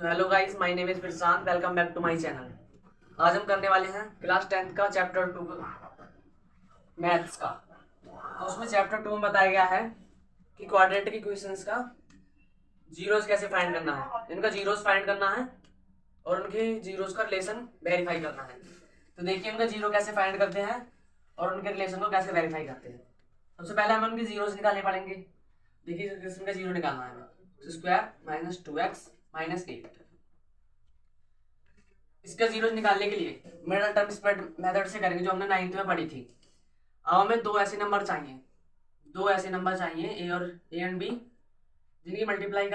So hello guys, my name is Prashant. Welcome back to my channel. आज हम करने वाले हैं क्लास 10th का चैप्टर 2 मैथ्स का। तो उसमें चैप्टर 2 में बताया गया है कि क्वाड्रेटिक इक्वेशंस का जीरोस कैसे फाइंड करना है, इनका जीरोस फाइंड करना है और उनके जीरोस का रिलेशन वेरीफाई करना है। तो देखिए उनका जीरो कैसे फाइंड करते हैं और उनके रिलेशन को कैसे वेरीफाई करते हैं। सबसे पहले हमें उनके जीरोस निकालने पड़ेंगे। देखिए इस इक्वेशन का जीरो निकालना है हमें। Square minus 2x minus 8। इसका जीरो निकालने के लिए मिडल टर्म स्प्रेड मेथड से करेंगे, जो हमने 9th में पढ़ी थी। अब हमें दो ऐसे नंबर चाहिए ए और ए एंड बी, जिनकी मल्टीप्लाई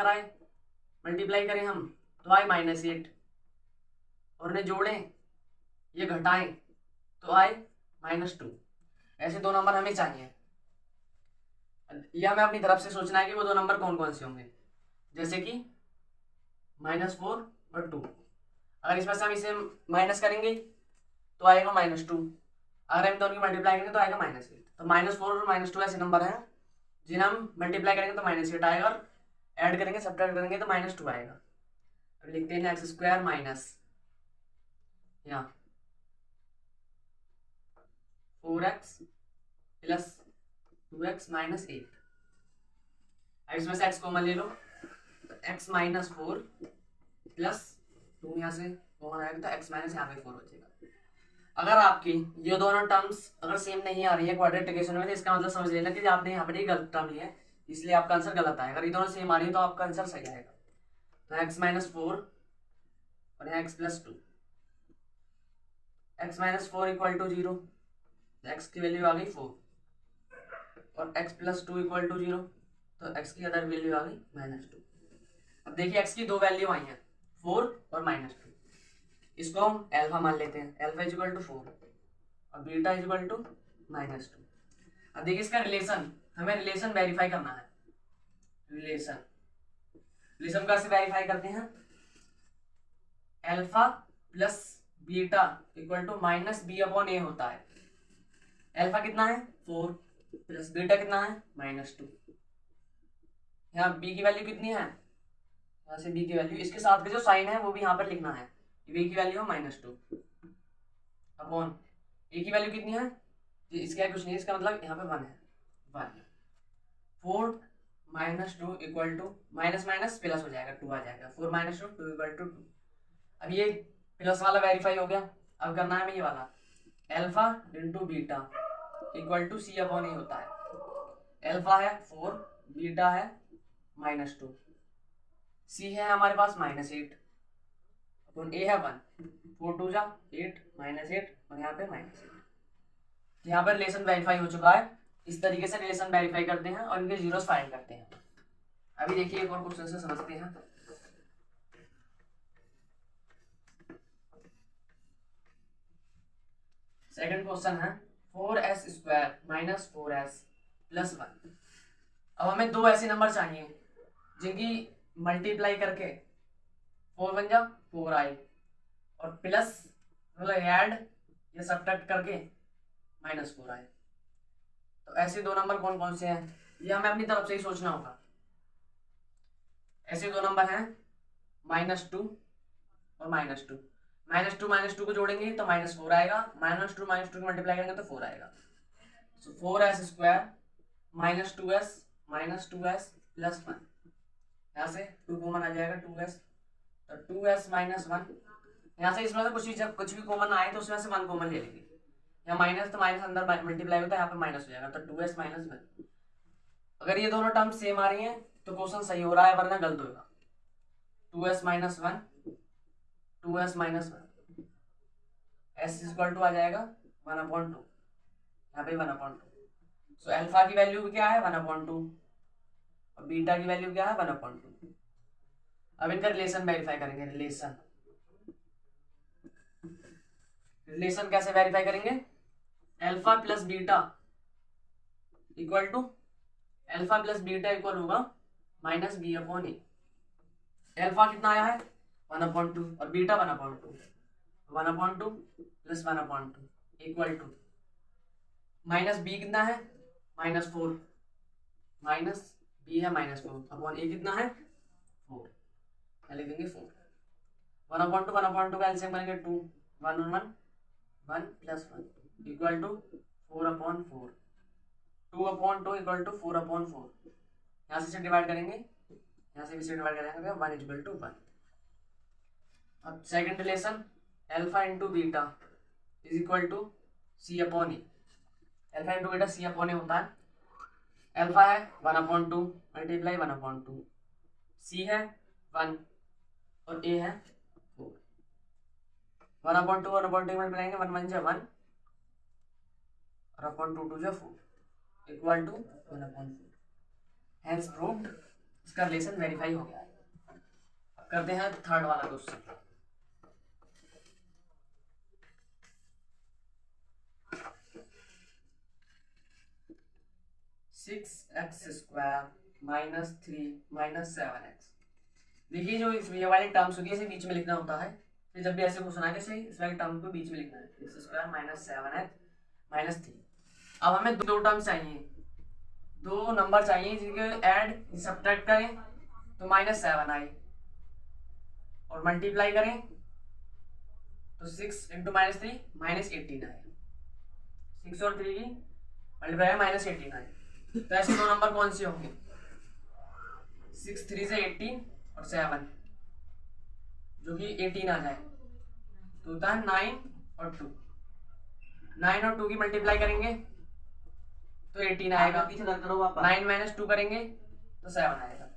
करें हम तो आए -8 और उन्हें जोड़ें ये घटाएं तो आए -2। ऐसे दो नंबर हमें चाहिए। यह हमें अपनी तरफ से सोचना है कि वो दो नंबर कौन कौन से होंगे, जैसे कि -4 और 2। अगर इसमें से हम इसे माइनस करेंगे तो आएगा -2। अगर हम दोनों की मल्टीप्लाई करेंगे तो आएगा -8। तो -4 और -2 ऐसे नंबर हैं जिन्हें हम मल्टीप्लाई करेंगे तो -8 आएगा और ऐड करेंगे सब्ट्रैक्ट करेंगे तो -2 आएगा। अब लिखते हैं एक्स स्क्वायर माइनस यहाँ 4x प्लस 2x माइनस 8। अब इसमें से x कॉमन ले लो तो x माइनस 4 प्लस 2 यहाँ से कॉमन आएगा तो x माइनस यहाँ पे 4 बचेगा। अगर आपकी ये दोनों टर्म्स अगर सेम नहीं आ रही है क्वाड्रेटिक इक्वेशन में, तो इसका मतलब समझ लेना कि आपने यहाँ पर एक गलत टर्म लिया है, इसलिए आपका आंसर गलत आएगा। अगर ये दोनों सेम आ रही है तो आपका आंसर सही आएगा। तो x माइनस 4 और यहाँ x plus 2, x minus 4 equal to 0, x की वैल्यू आ गई 4 और x प्लस 2 इक्वल टू 0, तो x की अदर वैल्यू आ गई -2। अब देखिए x की दो वैल्यू आई हैं 4 और -2। इसको हम एल्फा मान लेते हैं। एल्फा इज इक्वल टू 4 और बीटा इज इक्वल टू -2। अब देखिए इसका रिलेशन, हमें रिलेशन वेरीफाई करना है। रिलेशन कैसे वेरीफाई करते हैं? Alpha plus beta equal to -b/a होता है। एल्फा कितना है 4 प्लस बीटा कितना है -2। यहाँ b की वैल्यू कितनी है, यहाँ से b की वैल्यू, इसके साथ का जो साइन है वो भी यहाँ पर लिखना है। b की वैल्यू है -2 अपॉन a की वैल्यू कितनी है, इसका कुछ नहीं है, इसका मतलब यहाँ पे 1 है। 1 4 -2 equal to minus minus plus हो जाएगा, 2 आ जाएगा। 4 -2 2 इक्वल टू 2। अब ये प्लस वाला वेरीफाई हो गया। अब करना है हमें ये वाला, alpha into beta equal to c/a होता है। एल्फा है 4, बीटा है -2, c है हमारे पास -8 अपन a है 1। 4 2 जा 8 -8 और यहाँ पे -8। यहाँ पर रिलेशन वेरीफाई हो चुका है। इस तरीके से रिलेशन वेरीफाई करते हैं और इनके जीरोस फाइंड करते हैं। अभी देखिए एक और क्वेश्चन से समझते हैं। सेकंड क्वेश्चन है 4s² माइनस 4s प्लस 1। अब हमें दो ऐसे नंबर चाहिए जिनकी मल्टीप्लाई करके 4 बन जा 4 आए और प्लस मतलब ऐड या सब्ट्रैक्ट करके -4 आए। तो ऐसे दो नंबर कौन कौन से हैं, ये हमें अपनी तरफ से ही सोचना होगा। ऐसे दो नंबर हैं -2 और -2। -2 को जोड़ेंगे तो -4 आएगा, -2 की मल्टीप्लाई करेंगे तो 4 आएगा। तो 4s² -2s प्लस 1, यहाँ से 2 कॉमन आ जाएगा 2s, तो 2s माइनस 1। यहाँ से इसमें से कुछ भी कॉमन आए तो उसमें से 1 कॉमन ले लेंगे। यहाँ माइनस तो माइनस अंदर मल्टीप्लाई होता है, यहाँ पे माइनस हो जाएगा तो 2s माइनस 1। अगर ये दोनों टर्म सेम आ रही हैं तो क्वेश्चन सही हो रहा है, वरना गलत होगा। 2s minus 1 2s minus 1 s equal to आ जाएगा 1/2, यहाँ पे 1/2। सो एल्फा की वैल्यू क्या है 1/2 और बीटा की वैल्यू क्या है 1/2। अब इनका रिलेशन वेरीफाई करेंगे। रिलेशन कैसे वेरीफाई करेंगे? Alpha plus beta equal to होगा -b/a। एल्फा कितना आया है 1/2 और beta 1/2। 1/2 plus 1/2 equal to -b कितना है -4 माइनस b है -4 अपॉन a कितना है 4, लिख देंगे 4। 1/2 का एलसीएम करेंगे 2, 1 और 1 1 plus 1 equal to 4/4, 2/2 equal to 4/4। यहाँ से डिवाइड करेंगे, यहाँ से भी से डिवाइड करेंगे 1 इक्वल टू 1। अब second relation alpha into beta is equal to C upon A. Alpha into beta C upon A होता है। अल्फा है 1/2 मल्टीप्लाई 1/2, सी है 1 और ए है 4। 1/2 1/2 मल्टीप्लाई 1 1 जा 1 और अपॉन 2 2 जा 4 इक्वल टू 1/4। हैंस प्रूव्ड, इसका रिलेशन वेरीफाई हो गया है। अब करते हैं थर्ड वाला question. Six x square minus 3 minus 7x। देखिए जो इस ये वाली टर्म्स होती है इसे बीच में लिखना होता है। फिर जब भी ऐसे क्वेश्चन आए जैसे इस वाली टर्म को बीच में लिखना है, x square minus 7x minus 3। अब हमें दो टर्म्स चाहिए, दो नंबर चाहिए जिनके ऐड सब्ट्रैक्ट करें तो -7 आए और मल्टीप्लाई करें तो 6 इंटू -3 -18 आए। 6 और 3 की मल्टीप्लाई -18 आए। तो ऐसे दो नंबर कौन से होंगे? 6 3 से 18 और 7 जो कि 18 आ जाए तो होता है 9 और 2। 9 और 2 की मल्टीप्लाई करेंगे तो 18 आएगा। 9 माइनस 2 करेंगे तो 7 आएगा।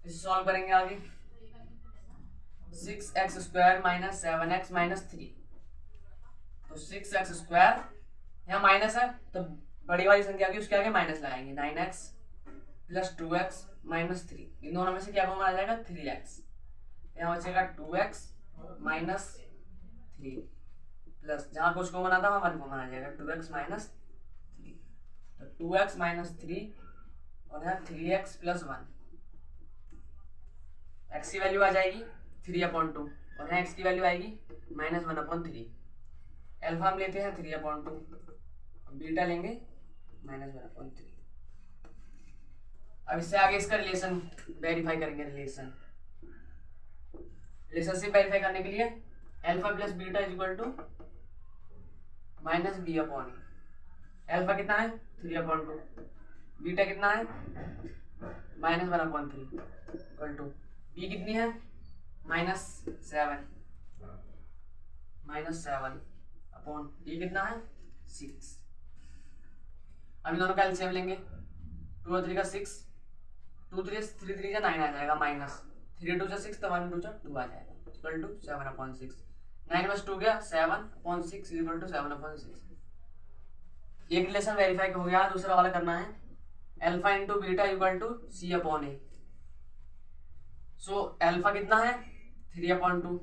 इसे सॉल्व करेंगे आगे। 6x square minus 7x minus 3, तो 6x स्क्वायर यहाँ माइनस है तो बड़ी वाली संख्या की उसके आगे माइनस लगाएंगे। 9x प्लस 2x माइनस 3, इन दोनों में से क्या कॉमन आ जाएगा? 3x। यहाँ बचेगा 2x माइनस 3 प्लस जहाँ कुछ कॉमन आता है वहाँ 1 कॉमन आ जाएगा 2x माइनस 3। तो 2x माइनस 3 और यहाँ 3x प्लस 1। x की वैल्यू आ जाएगी 3/2 और यहाँ x की वैल्यू आएगी -1/3। अल्फा हम लेते हैं 3/2, बीटा लेंगे -1/3। अब इससे आगे इसका रिलेशन वेरीफाई करेंगे। रिलेशनशिप वेरीफाई करने के लिए alpha plus beta is equal to -b/a। Alpha कितना है? 3/2। बीटा कितना है? -1/3 इक्वल टू बी कितनी है? -7 अपॉन ए कितना है? 6। अभी दोनों का एलसीएम लेंगे। 2 और 3 का 6, 2 3 3 3 9 आ जाएगा माइनस 3 2 6 तो 1 2 2 आ जाएगा इक्वल टू 7/6। 9 में 2 गया 7/6 इक्वल टू 7/6। एक रिलेशन वेरीफाई हो गया, दूसरा वाला करना है alpha into beta equal to C upon A. So alpha कितना है? 3/2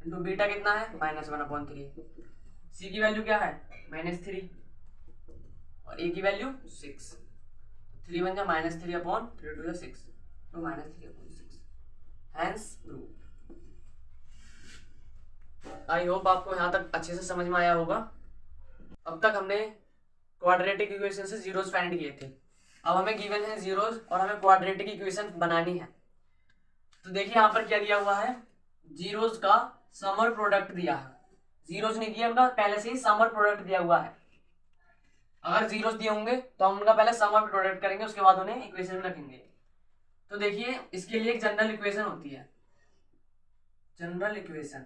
इंटू बीटा कितना है? -1/3। सी की वैल्यू क्या है? -3 और ए की वैल्यू 6। 3 बन जाए -3/3 2 6 तो -3/6। Hence prove. आई होप आपको यहाँ तक अच्छे से समझ में आया होगा। अब तक हमने क्वाड्रेटिक इक्वेशन से जीरोस फाइंड किए थे। अब हमें गिवन है जीरोस और हमें क्वाड्रेटिक इक्वेशन बनानी है। तो देखिए यहाँ पर क्या दिया हुआ है, जीरोस का समर प्रोडक्ट दिया है। जीरोस नहीं दिया, उनका पहले से ही समर प्रोडक्ट दिया हुआ है। अगर जीरोस दिए होंगे तो हम उनका पहले समर प्रोडक्ट करेंगे, उसके बाद उन्हें इक्वेशन में रखेंगे। तो देखिए इसके लिए एक जनरल इक्वेशन होती है। जनरल इक्वेशन,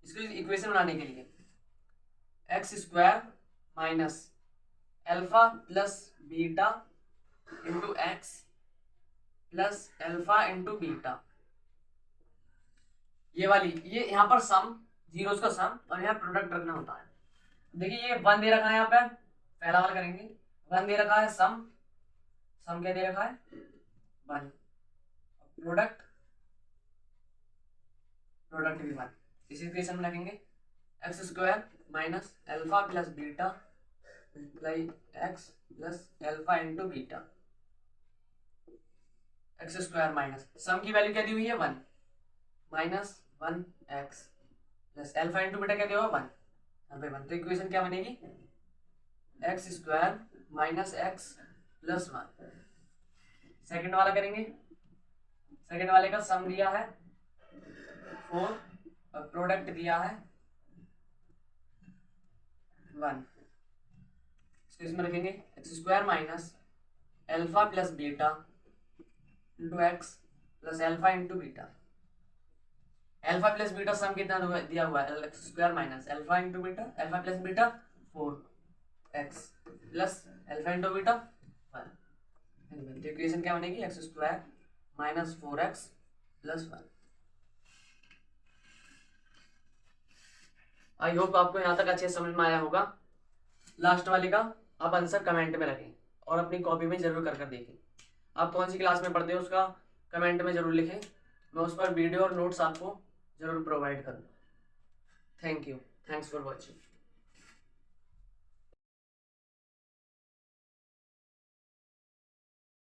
इसको इक्वेशन बनाने के लिए x square minus alpha plus beta into x plus alpha into beta, ये वाली, ये यहाँ पर सम, जीरोस का सम और यहाँ प्रोडक्ट रखना होता है। देखिए ये 1 दे रखा है, यहाँ पे पहला वाला करेंगे। 1 दे रखा है सम, सम क्या दे रखा है? 1। प्रोडक्ट, प्रोडक्ट भी 1। इसी इक्वेशन में रखेंगे x square minus alpha plus beta multiply x plus alpha into beta. X square minus sum की वैल्यू क्या दी हुई है? 1 minus 1x plus alpha into beta क्या दिया हुआ? 1। यहाँ पे 1, तो इक्वेशन क्या बनेगी? X square minus x plus 1। Second वाला करेंगे। सेकेंड वाले का सम दिया है 4 प्रोडक्ट दिया है 1, इसको इसमें रखेंगे x square minus alpha plus beta into x plus alpha into beta. Alpha plus beta सम कितना दिया हुआ है, x square minus alpha into beta, alpha plus beta 4x plus alpha into beta 1। तो इक्वेशन क्या बनेगी, x square minus 4x plus 1। I hope आपको यहाँ तक अच्छे समझ में आया होगा। लास्ट वाले का आप आंसर कमेंट में रखें और अपनी कॉपी में जरूर कर देखें। आप कौन सी क्लास में पढ़ते हो उसका कमेंट में जरूर लिखें, मैं उस पर वीडियो और नोट्स आपको जरूर प्रोवाइड करूँ। Thank you, thanks for watching.